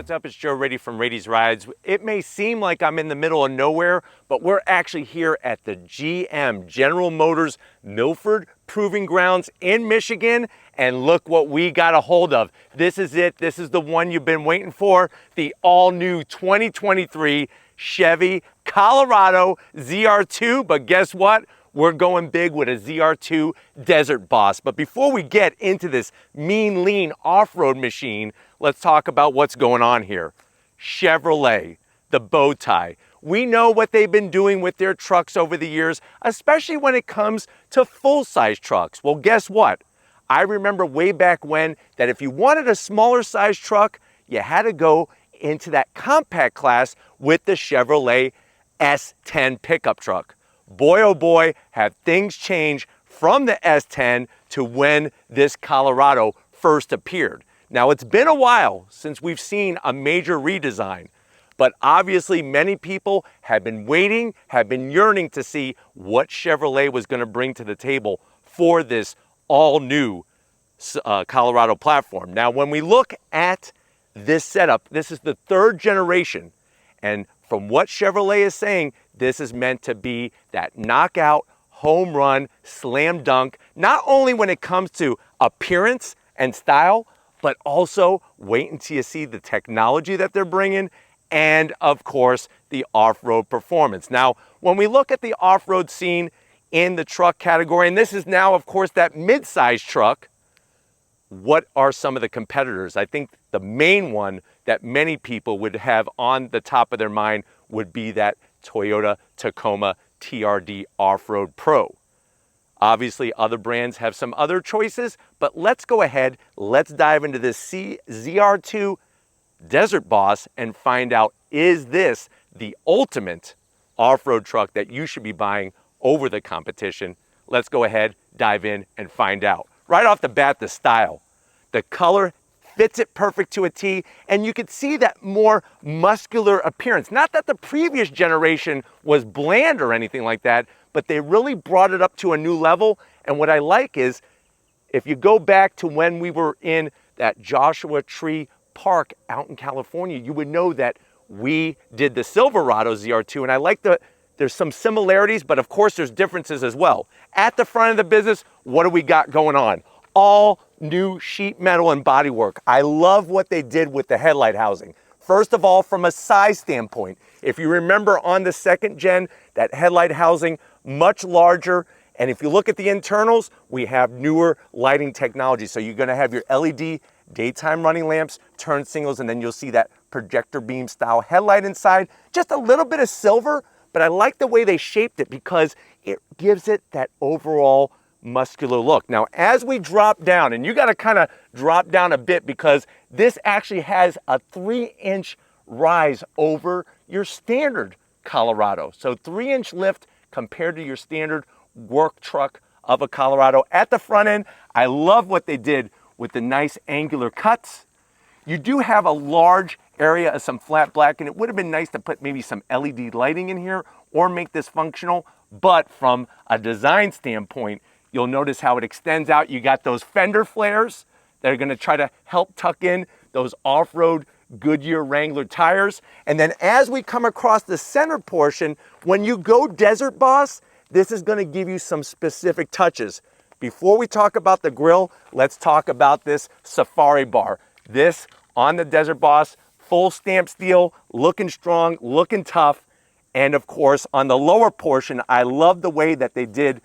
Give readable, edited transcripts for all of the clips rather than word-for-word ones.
what's up? It's Joe Raiti from Raiti's Rides. It may seem like I'm in the middle of nowhere, but we're actually here at the GM, General Motors Milford Proving Grounds in Michigan, and look what we got a hold of. This is it. This is the one you've been waiting for, the all-new 2023 Chevy Colorado ZR2, but guess what? We're going big with a ZR2 Desert Boss. But before we get into this mean, lean off-road machine, let's talk about what's going on here. Chevrolet, the bow tie. We know what they've been doing with their trucks over the years, especially when it comes to full-size trucks. Well, guess what? I remember way back when that if you wanted a smaller size truck, you had to go into that compact class with the Chevrolet S10 pickup truck. Boy, oh boy, have things changed from the S10 to when this Colorado first appeared. Now, it's been a while since we've seen a major redesign, but obviously many people have been waiting, have been yearning to see what Chevrolet was going to bring to the table for this all-new Colorado platform. Now, when we look at this setup, this is the third generation, and from what Chevrolet is saying, this is meant to be that knockout, home run, slam dunk, not only when it comes to appearance and style, but also wait until you see the technology that they're bringing and, of course, the off-road performance. Now, when we look at the off-road scene in the truck category, and this is now, of course, that mid-size truck, what are some of the competitors? I think the main one that many people would have on the top of their mind would be that Toyota Tacoma TRD Off-Road Pro. Obviously, other brands have some other choices, but let's go ahead, let's dive into this ZR2 Desert Boss and find out, is this the ultimate off-road truck that you should be buying over the competition? Let's go ahead, dive in, and find out. Right off the bat, the style. The color fits it perfect to a T, and you can see that more muscular appearance. Not that the previous generation was bland or anything like that, but they really brought it up to a new level. And what I like is, if you go back to when we were in that Joshua Tree Park out in California, you would know that we did the Silverado ZR2, and I like there's some similarities, but of course there's differences as well. At the front of the business, what do we got going on? All new sheet metal and bodywork. I love what they did with the headlight housing. First of all, from a size standpoint, if you remember on the second gen, that headlight housing, much larger. And if you look at the internals, we have newer lighting technology. So you're gonna have your LED daytime running lamps, turn signals, and then you'll see that projector beam style headlight inside. Just a little bit of silver, but I like the way they shaped it because it gives it that overall muscular look. Now, as we drop down, and you got to kind of drop down a bit because this actually has a 3-inch rise over your standard Colorado. So 3-inch lift compared to your standard work truck of a Colorado. At the front end, I love what they did with the nice angular cuts. You do have a large area of some flat black, and it would have been nice to put maybe some LED lighting in here or make this functional, but from a design standpoint, you'll notice how it extends out. You got those fender flares that are gonna try to help tuck in those off-road Goodyear Wrangler tires. And then as we come across the center portion, when you go Desert Boss, this is gonna give you some specific touches. Before we talk about the grille, let's talk about this Safari bar. This on the Desert Boss, full stamp steel, looking strong, looking tough. And of course, on the lower portion, I love the way that they did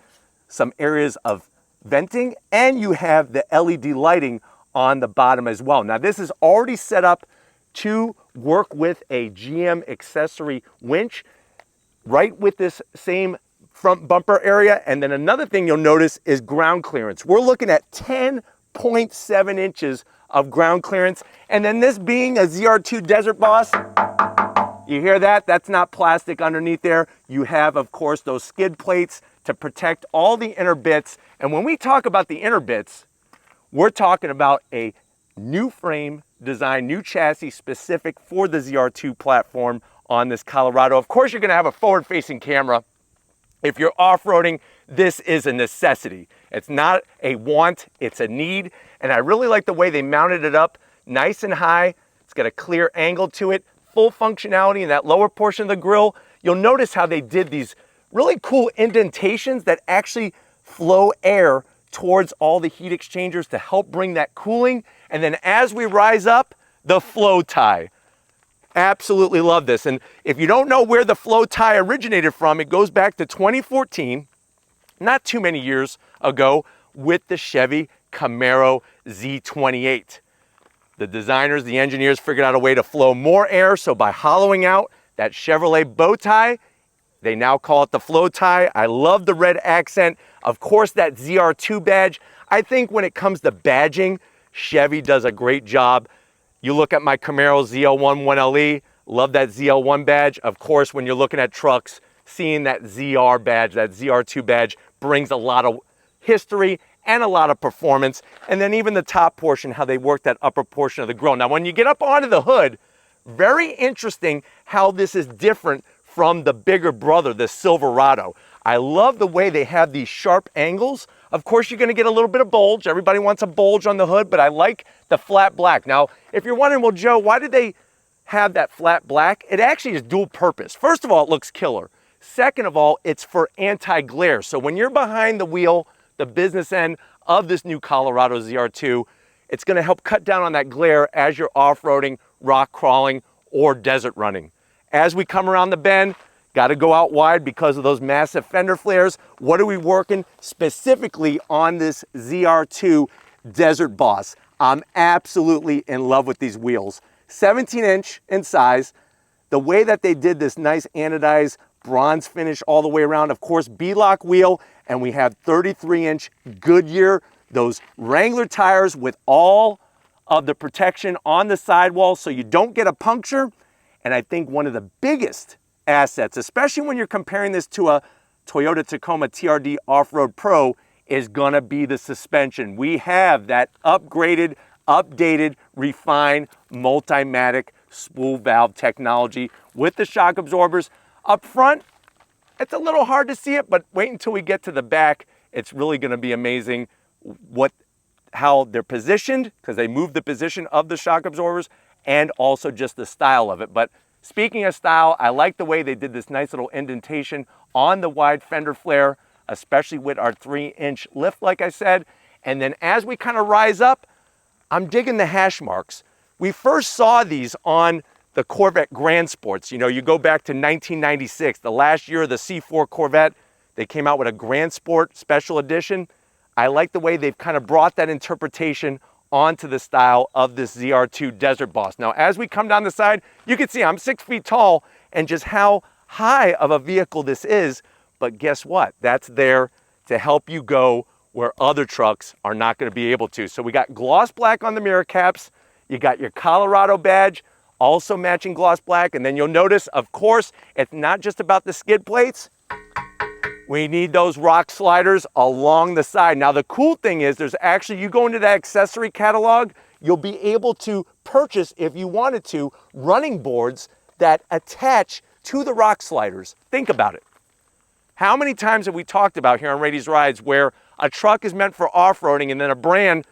some areas of venting, and you have the LED lighting on the bottom as well. Now, this is already set up to work with a GM accessory winch right with this same front bumper area. And then another thing you'll notice is ground clearance. We're looking at 10.7 inches of ground clearance. And then this being a ZR2 Desert Boss, you hear that? That's not plastic underneath there. You have, of course, those skid plates to protect all the inner bits. And when we talk about the inner bits, we're talking about a new frame design, new chassis specific for the ZR2 platform on this Colorado. Of course, you're gonna have a forward-facing camera. If you're off-roading, this is a necessity. It's not a want, it's a need. And I really like the way they mounted it up nice and high. It's got a clear angle to it, full functionality in that lower portion of the grille. You'll notice how they did these really cool indentations that actually flow air towards all the heat exchangers to help bring that cooling. And then as we rise up, the flow tie. Absolutely love this. And if you don't know where the flow tie originated from, it goes back to 2014, not too many years ago, with the Chevy Camaro Z28. The designers, the engineers figured out a way to flow more air, so by hollowing out that Chevrolet bow tie, they now call it the flow tie. I love the red accent. Of course, that ZR2 badge. I think when it comes to badging, Chevy does a great job. You look at my Camaro ZL1 1LE, love that ZL1 badge. Of course, when you're looking at trucks, seeing that ZR badge, that ZR2 badge brings a lot of history and a lot of performance. And then even the top portion, how they work that upper portion of the grille. Now, when you get up onto the hood, very interesting how this is different from the bigger brother, the Silverado. I love the way they have these sharp angles. Of course, you're gonna get a little bit of bulge. Everybody wants a bulge on the hood, but I like the flat black. Now, if you're wondering, well, Joe, why did they have that flat black? It actually is dual purpose. First of all, it looks killer. Second of all, it's for anti-glare. So when you're behind the wheel, the business end of this new Colorado ZR2, it's gonna help cut down on that glare as you're off-roading, rock crawling, or desert running. As we come around the bend, got to go out wide because of those massive fender flares. What are we working specifically on this ZR2 Desert Boss? I'm absolutely in love with these wheels. 17-inch in size. The way that they did this nice anodized bronze finish all the way around, of course, B-lock wheel, and we have 33-inch Goodyear, those Wrangler tires with all of the protection on the sidewall so you don't get a puncture. And I think one of the biggest assets, especially when you're comparing this to a Toyota Tacoma TRD Off-Road Pro, is gonna be the suspension. We have that upgraded, updated, refined, multimatic spool valve technology with the shock absorbers. Up front, it's a little hard to see it, but wait until we get to the back. It's really gonna be amazing how they're positioned, because they move the position of the shock absorbers, and also just the style of it. But speaking of style, I like the way they did this nice little indentation on the wide fender flare, especially with our 3-inch lift, like I said. And then as we kind of rise up, I'm digging the hash marks. We first saw these on the Corvette Grand Sports. You know, you go back to 1996, the last year of the C4 Corvette, they came out with a Grand Sport special edition. I like the way they've kind of brought that interpretation onto the style of this ZR2 Desert Boss. Now, as we come down the side, you can see I'm 6 feet tall and just how high of a vehicle this is. But guess what? That's there to help you go where other trucks are not going to be able to. So we got gloss black on the mirror caps. You got your Colorado badge, also matching gloss black. And then you'll notice, of course, it's not just about the skid plates. We need those rock sliders along the side. Now, the cool thing is there's actually, you go into that accessory catalog, you'll be able to purchase, if you wanted to, running boards that attach to the rock sliders. Think about it. How many times have we talked about here on Raiti's Rides where a truck is meant for off-roading and then a brand,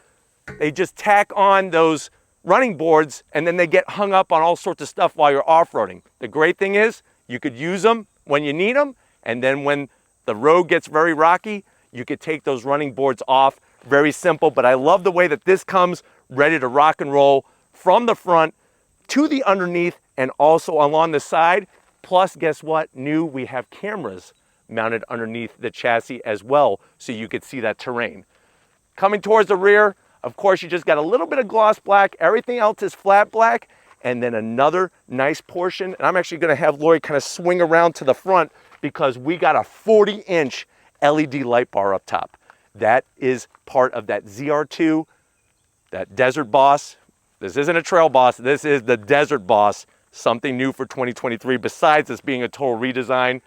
they just tack on those running boards and then they get hung up on all sorts of stuff while you're off-roading. The great thing is you could use them when you need them, and then when the road gets very rocky, you could take those running boards off. Very simple, but I love the way that this comes ready to rock and roll from the front to the underneath and also along the side. Plus, guess what? New, we have cameras mounted underneath the chassis as well, so you could see that terrain. Coming towards the rear, of course, you just got a little bit of gloss black. Everything else is flat black, and then another nice portion. And I'm actually gonna have Lori kind of swing around to the front because we got a 40-inch LED light bar up top. That is part of that ZR2, that Desert Boss. This isn't a Trail Boss, this is the Desert Boss, something new for 2023, besides this being a total redesign.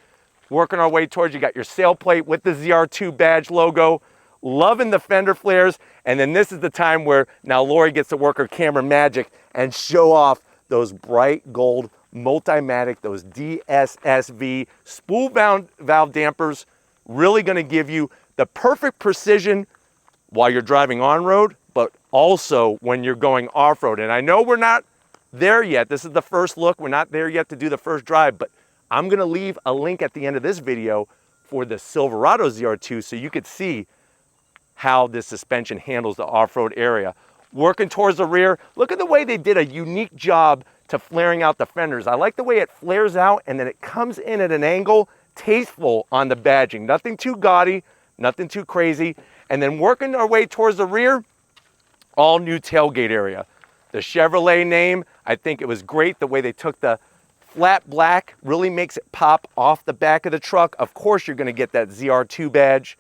Working our way towards, you got your sail plate with the ZR2 badge logo, loving the fender flares, and then this is the time where now Lori gets to work her camera magic and show off those bright gold Multimatic, those DSSV spool valve dampers, really going to give you the perfect precision while you're driving on road, but also when you're going off road. And I know we're not there yet. This is the first look. We're not there yet to do the first drive, but I'm gonna leave a link at the end of this video for the Silverado ZR2 so you could see how this suspension handles the off-road area. Working towards the rear, look at the way they did a unique job to flaring out the fenders. I like the way it flares out and then it comes in at an angle, tasteful on the badging. Nothing too gaudy, nothing too crazy. And then working our way towards the rear, all new tailgate area. The Chevrolet name, I think it was great the way they took the flat black, really makes it pop off the back of the truck. Of course, you're gonna get that ZR2 badge.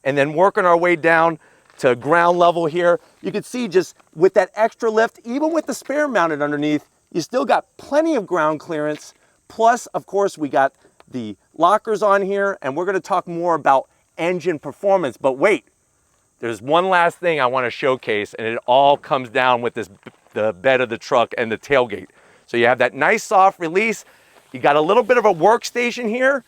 And then working our way down to ground level here, you can see just with that extra lift, even with the spare mounted underneath, you still got plenty of ground clearance. Plus, of course, we got the lockers on here, and we're gonna talk more about engine performance. But wait, there's one last thing I wanna showcase, and it all comes down with the bed of the truck and the tailgate. So you have that nice soft release. You got a little bit of a workstation here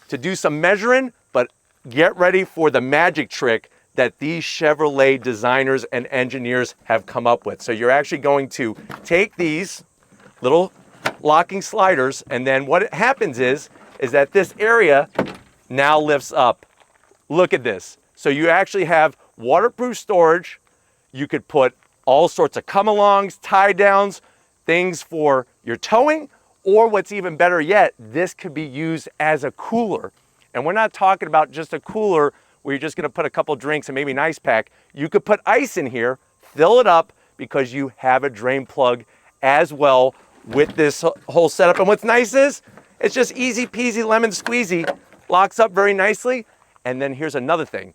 to do some measuring, but get ready for the magic trick that these Chevrolet designers and engineers have come up with. So you're actually going to take these little locking sliders, and then what happens is that this area now lifts up. Look at this. So you actually have waterproof storage. You could put all sorts of come-alongs, tie-downs, things for your towing, or what's even better yet, this could be used as a cooler. And we're not talking about just a cooler where you're just gonna put a couple drinks and maybe an ice pack. You could put ice in here, fill it up, because you have a drain plug as well with this whole setup. And what's nice is, it's just easy peasy lemon squeezy, locks up very nicely. And then here's another thing.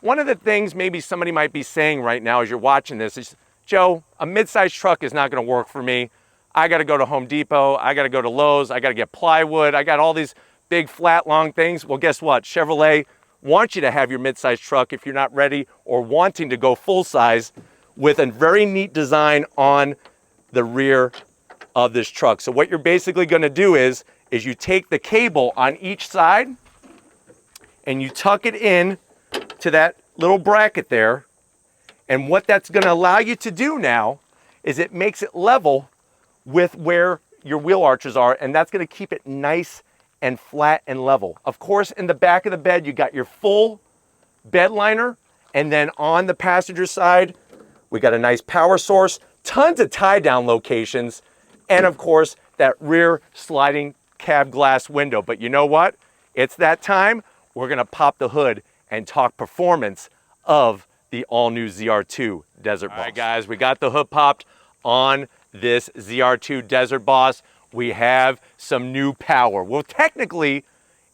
One of the things maybe somebody might be saying right now as you're watching this is, Joe, a mid-sized truck is not gonna work for me. I gotta go to Home Depot, I gotta go to Lowe's, I gotta get plywood, I got all these big, flat, long things. Well, guess what? Chevrolet wants you to have your mid-sized truck if you're not ready or wanting to go full size with a very neat design on the rear of this truck. So what you're basically gonna do is you take the cable on each side and you tuck it in to that little bracket there. And what that's gonna allow you to do now is it makes it level with where your wheel arches are, and that's gonna keep it nice and flat and level. Of course, in the back of the bed, you got your full bed liner, and then on the passenger side, we got a nice power source, tons of tie-down locations, and of course, that rear sliding cab glass window. But you know what? It's that time. We're gonna pop the hood and talk performance of the all-new ZR2 Desert Boss. All right, guys, we got the hood popped on this ZR2 Desert Boss. We have some new power. Well, technically,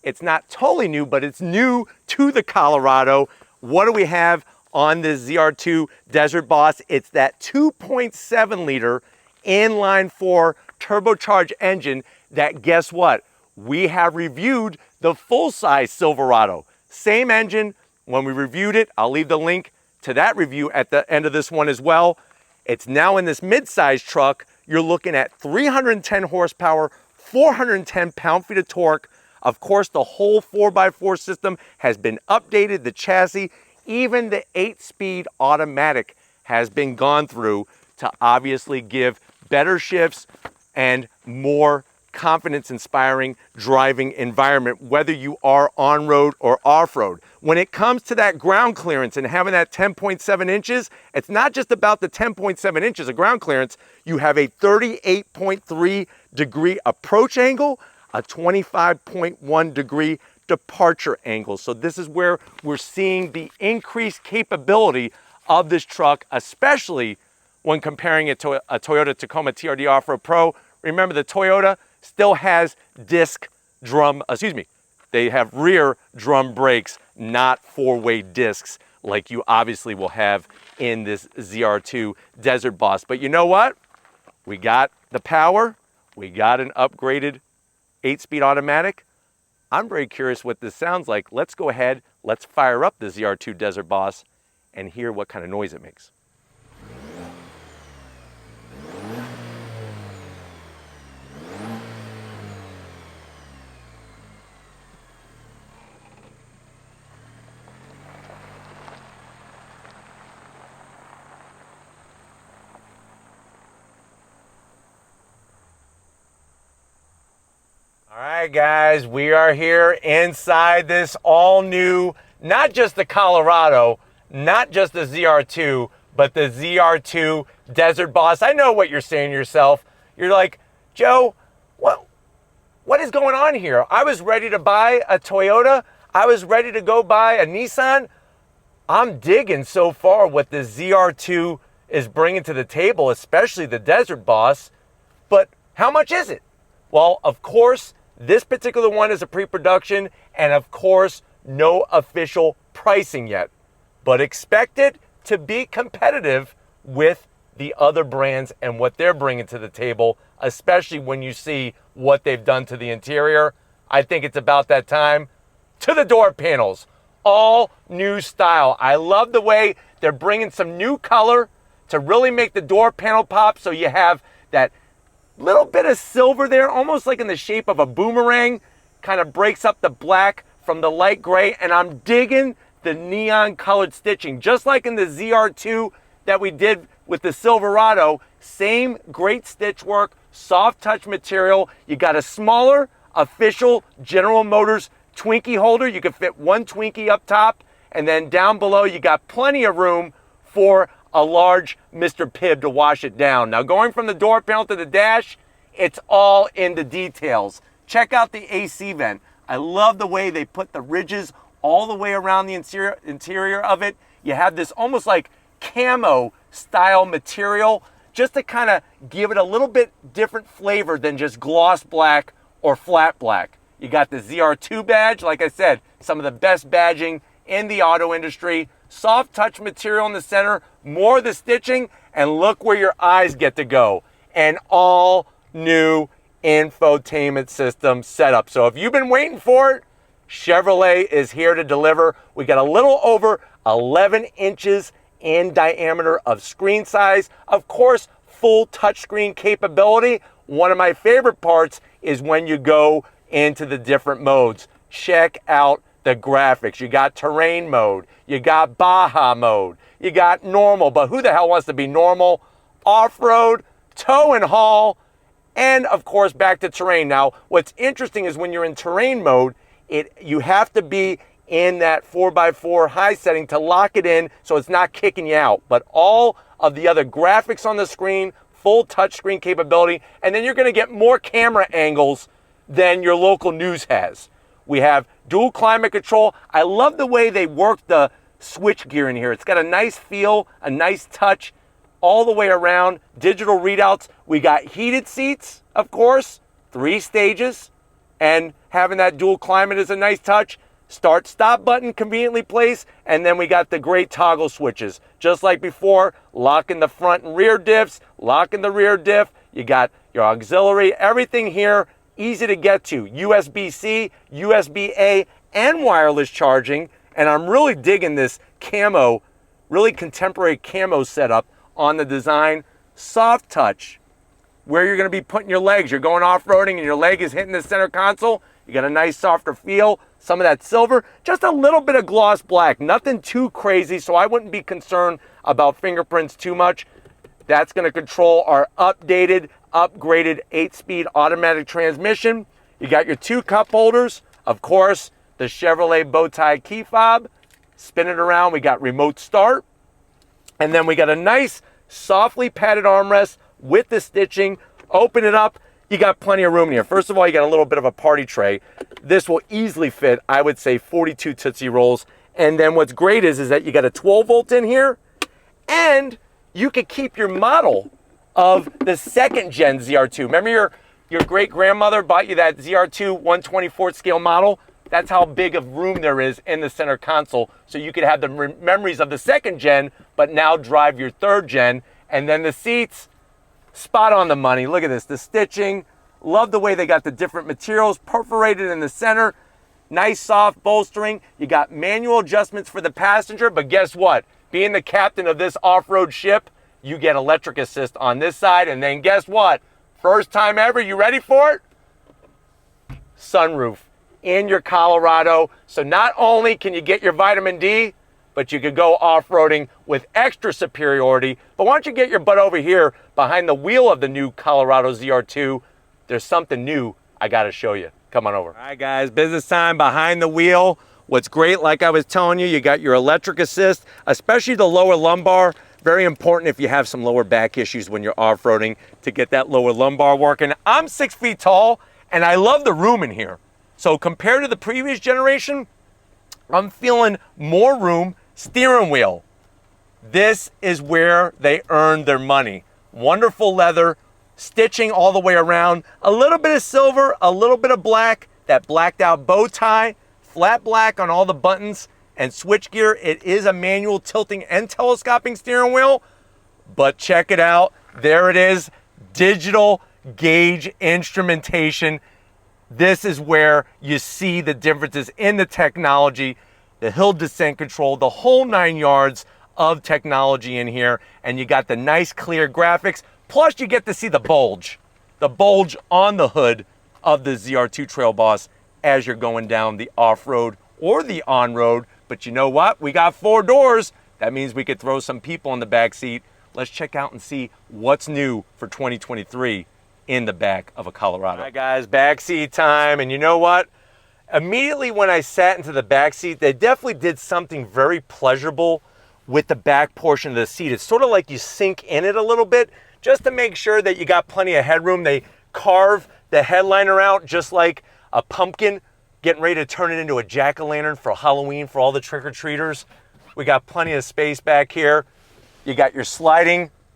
it's not totally new, but it's new to the Colorado. What do we have on this ZR2 Desert Boss? It's that 2.7 liter inline four turbocharged engine that, guess what? We have reviewed the full-size Silverado. Same engine. When we reviewed it, I'll leave the link to that review at the end of this one as well. It's now in this mid-size truck. You're looking at 310 horsepower, 410 pound-feet of torque. Of course, the whole 4x4 system has been updated, the chassis, even the 8-speed automatic has been gone through to obviously give better shifts and more confidence-inspiring driving environment, whether you are on-road or off-road. When it comes to that ground clearance and having that 10.7 inches, it's not just about the 10.7 inches of ground clearance. You have a 38.3 degree approach angle, a 25.1 degree departure angle. So this is where we're seeing the increased capability of this truck, especially when comparing it to a Toyota Tacoma TRD Off-Road Pro. Remember, the Toyota still has they have rear drum brakes, not four-way discs like you obviously will have in this ZR2 Desert Boss. But you know what? We got the power, we got an upgraded 8-speed automatic. I'm very curious what this sounds like. Let's go ahead, let's fire up the ZR2 Desert Boss and hear what kind of noise it makes. right, guys, we are here inside this all new, not just the Colorado, not just the ZR2, but the ZR2 Desert Boss. I know what you're saying to yourself. You're like, Joe, what is going on here? I was ready to buy a Toyota. I was ready to go buy a Nissan. I'm digging so far what the ZR2 is bringing to the table, especially the Desert Boss. But how much is it? Well, of course, this particular one is a pre-production, and of course, no official pricing yet. But expect it to be competitive with the other brands and what they're bringing to the table, especially when you see what they've done to the interior. I think it's about that time. To the door panels, all new style. I love the way they're bringing some new color to really make the door panel pop, so you have that little bit of silver there, almost like in the shape of a boomerang, kind of breaks up the black from the light gray, and I'm digging the neon colored stitching, just like in the ZR2 that we did with the Silverado. Same great stitch work, soft touch material. You got a smaller official General Motors Twinkie holder. You can fit one Twinkie up top, and then down below you got plenty of room for a large Mr. Pibb to wash it down. Now, going from the door panel to the dash, it's all in the details. Check out the AC vent. I love the way they put the ridges all the way around the interior of it. You have this almost like camo style material just to kind of give it a little bit different flavor than just gloss black or flat black. You got the ZR2 badge. Like I said, some of the best badging in the auto industry. Soft touch material in the center, more of the stitching, and look where your eyes get to go. An all new infotainment system setup. So if you've been waiting for it, Chevrolet is here to deliver. We got a little over 11 inches in diameter of screen size. Of course, full touchscreen capability. One of my favorite parts is when you go into the different modes. Check out the graphics. You got terrain mode, you got Baja mode, you got normal, but who the hell wants to be normal? Off-road, tow and haul, and of course back to terrain. Now, what's interesting is when you're in terrain mode, you have to be in that 4x4 high setting to lock it in so it's not kicking you out. But all of the other graphics on the screen, full touchscreen capability, and then you're gonna get more camera angles than your local news has. We have dual climate control. I love the way they work the switch gear in here. It's got a nice feel, a nice touch all the way around. Digital readouts. We got heated seats, of course, 3 stages, and having that dual climate is a nice touch. Start stop button conveniently placed, and then we got the great toggle switches. Just like before, locking the front and rear diffs, locking the rear diff. You got your auxiliary, everything here easy to get to. USB-C, USB-A, and wireless charging. And I'm really digging this camo, really contemporary camo setup on the design. Soft touch, where you're gonna be putting your legs. You're going off-roading and your leg is hitting the center console. You got a nice softer feel. Some of that silver, just a little bit of gloss black. Nothing too crazy, so I wouldn't be concerned about fingerprints too much. That's gonna control our updated, upgraded 8-speed automatic transmission. You got your 2 cup holders. Of course, the Chevrolet bow tie key fob. Spin it around, we got remote start. And then we got a nice softly padded armrest with the stitching. Open it up, you got plenty of room here. First of all, you got a little bit of a party tray. This will easily fit, I would say, 42 Tootsie Rolls. And then what's great is that you got a 12 volt in here, and you could keep your model of the 2nd gen ZR2. Remember your great grandmother bought you that ZR2 1/24th scale model? That's how big of room there is in the center console. So you could have the memories of the 2nd gen, but now drive your 3rd gen. And then the seats, spot on the money. Look at this, the stitching. Love the way they got the different materials perforated in the center. Nice soft bolstering. You got manual adjustments for the passenger, but guess what? Being the captain of this off-road ship, you get electric assist on this side, and then guess what? First time ever, you ready for it? Sunroof in your Colorado. So not only can you get your vitamin D, but you could go off-roading with extra superiority. But why don't you get your butt over here behind the wheel of the new Colorado ZR2? There's something new I gotta show you. Come on over. All right, guys, business time behind the wheel. What's great, like I was telling you, you got your electric assist, especially the lower lumbar. Very important if you have some lower back issues when you're off-roading to get that lower lumbar working. I'm 6 feet tall, and I love the room in here. So compared to the previous generation, I'm feeling more room. Steering wheel. This is where they earned their money. Wonderful leather, stitching all the way around, a little bit of silver, a little bit of black, that blacked out bow tie, flat black on all the buttons, and switch gear. It is a manual tilting and telescoping steering wheel, but check it out. There it is, digital gauge instrumentation. This is where you see the differences in the technology, the hill descent control, the whole 9 yards of technology in here, and you got the nice clear graphics, plus you get to see the bulge on the hood of the ZR2 Trail Boss as you're going down the off-road or the on-road. But you know what? We got 4 doors. That means we could throw some people in the back seat. Let's check out and see what's new for 2023 in the back of a Colorado. All right, guys, back seat time. And you know what? Immediately when I sat into the back seat, they definitely did something very pleasurable with the back portion of the seat. It's sort of like you sink in it a little bit just to make sure that you got plenty of headroom. They carve the headliner out just like a pumpkin, getting ready to turn it into a jack-o'-lantern for Halloween for all the trick-or-treaters. We got plenty of space back here. You got your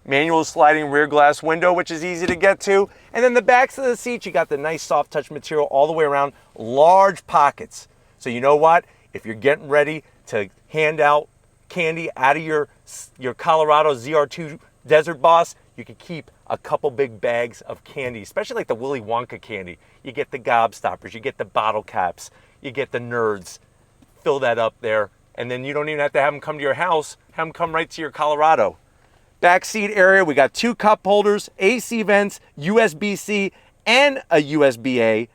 manual sliding rear glass window, which is easy to get to. And then the backs of the seats, you got the nice soft touch material all the way around, large pockets. So you know what? If you're getting ready to hand out candy out of your Colorado ZR2 Desert Boss, you could keep a couple big bags of candy, especially like the Willy Wonka candy. You get the gobstoppers, you get the bottle caps, you get the nerds. Fill that up there, and then you don't even have to have them come to your house. Have them come right to your Colorado. Back seat area, we got 2 cup holders, AC vents, USB-C, and a USB-A.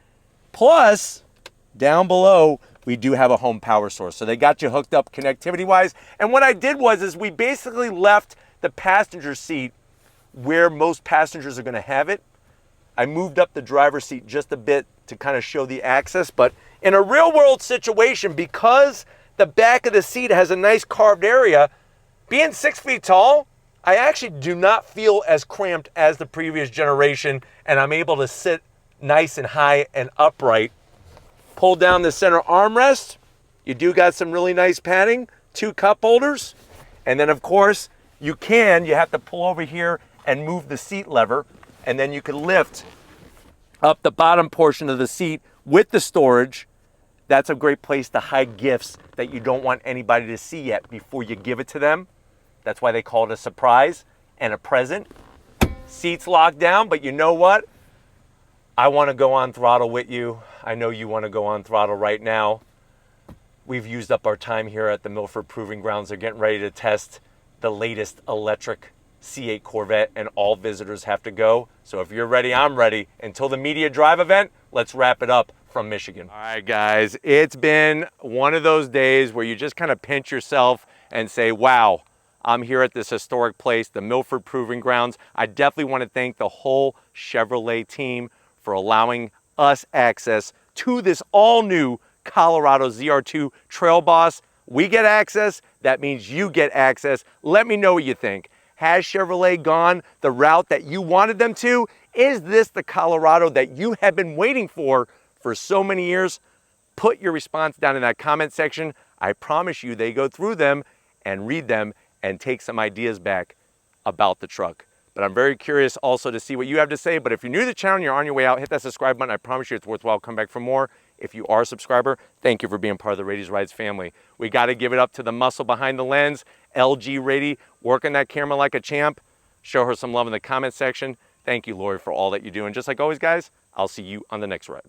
Plus, down below, we do have a home power source. So they got you hooked up connectivity-wise. And what I did was we basically left the passenger seat where most passengers are gonna have it. I moved up the driver's seat just a bit to kind of show the access. But in a real-world situation, because the back of the seat has a nice carved area, being 6 feet tall, I actually do not feel as cramped as the previous generation, and I'm able to sit nice and high and upright. Pull down the center armrest. You do got some really nice padding, 2 cup holders. And then of course, you have to pull over here and move the seat lever, and then you can lift up the bottom portion of the seat with the storage. That's a great place to hide gifts that you don't want anybody to see yet before you give it to them. That's why they call it a surprise and a present. Seats locked down, but you know what? I want to go on throttle with you. I know you want to go on throttle right now. We've used up our time here at the Milford Proving Grounds. They're getting ready to test the latest electric C8 Corvette, and all visitors have to go. So if you're ready, I'm ready. Until the media drive event, let's wrap it up from Michigan. All right, guys, it's been one of those days where you just kind of pinch yourself and say, wow, I'm here at this historic place, the Milford Proving Grounds. I definitely want to thank the whole Chevrolet team for allowing us access to this all-new Colorado ZR2 Trail Boss. We get access, that means you get access. Let me know what you think. Has Chevrolet gone the route that you wanted them to? Is this the Colorado that you have been waiting for so many years? Put your response down in that comment section. I promise you they go through them and read them and take some ideas back about the truck. But I'm very curious also to see what you have to say. But if you're new to the channel and you're on your way out, hit that subscribe button. I promise you it's worthwhile. Come back for more. If you are a subscriber, thank you for being part of the Raiti's Rides family. We got to give it up to the muscle behind the lens, LG Raiti, working that camera like a champ. Show her some love in the comment section. Thank you, Lori, for all that you do. And just like always, guys, I'll see you on the next ride.